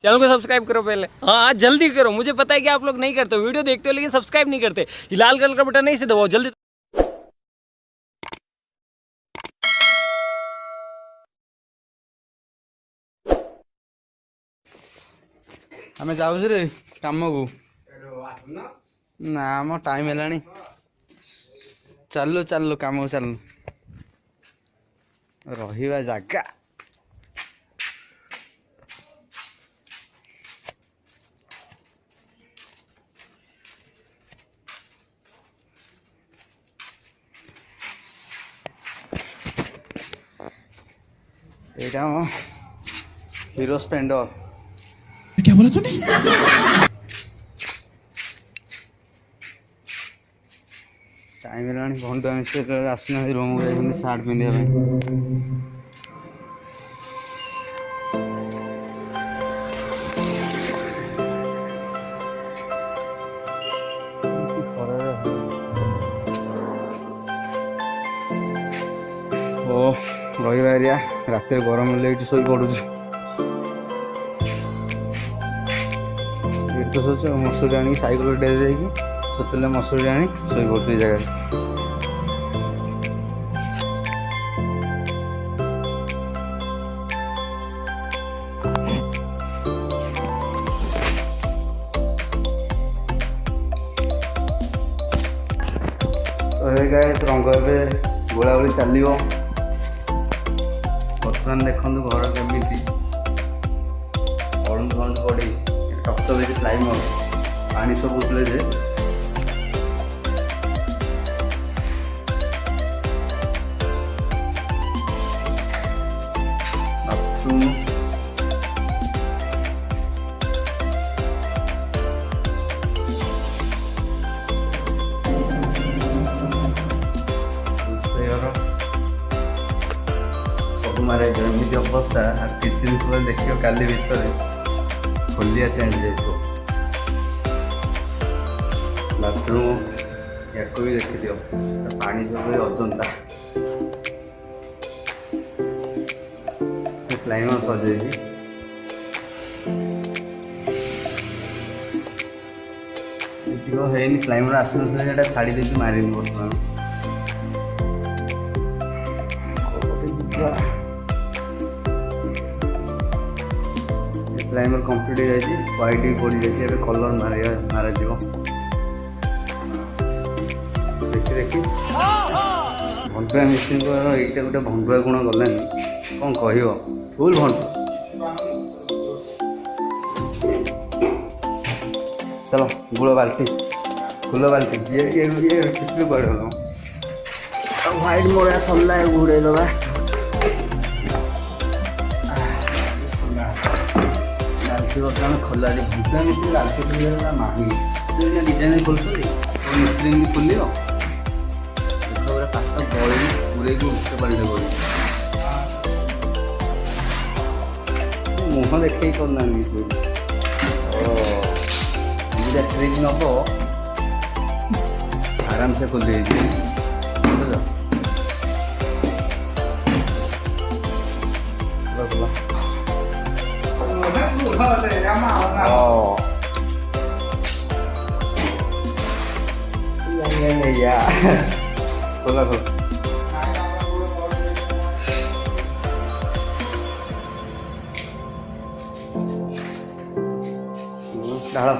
Channel को subscribe करो पहले। हाँ जल्दी करो, मुझे पता है कि आप लोग नहीं करते हो, वीडियो देखते हो लेकिन सब्सक्राइब नहीं करते। ये लाल कलर का बटन नहीं से दबाओ जल्दी। आमे जाऊँ रे काम को ना मो टाइम है चलु चलु काम चलु रहिबा जागा एटा मो हीरो स्प्लेंडर। क्या बोला तूने? टाइम है भंडुआ मिस्त्री आसना रूम को सार्ट पिंधा रहा एरिया रात गरम हेल्ले ये शो पड़ू तो सोच मसूरी आनी सैकल डेरी जाकि सुतले मसूरी आनी शो पड़ू जगह रंग गोला गोली चलो बर्तमान देखु घर केमी हलद हलद पड़ी टपटप प्लाइमर पानी सब उठले जे बाथरूम मारे जमी अवस्था किचन खोल देखियो काली भीतर खोलिया चेंज जाइए बाथरूम या भी देखी दियो पानी सब अजंता प्लाइमर सजे है प्लाइमर आसना छाड़ी देती मारिनी बर्तमान प्राइमर कंप्लीट हो जाए व्हाइट भी पड़ जाए कलर मारा देखी देखी भंडुआ मिस्त्री ये गोटे भंडुआ गुण गलानी कौन कह फुल भंडुआ। चलो गुड़ बाल्टी फुल बाल्टी ये कितने कह व्हाइट मोड़ा सरला गुड़े दबा बर्तमान खोला भंडुआ मिस्त्री लालचोटी माही डिजाइन खोल मिस्त्री खोल पास्ता गली पूरे उच्च पानी गली मुह देखे करना ट्रिक नब आराम से खोल खोला खोला ढाल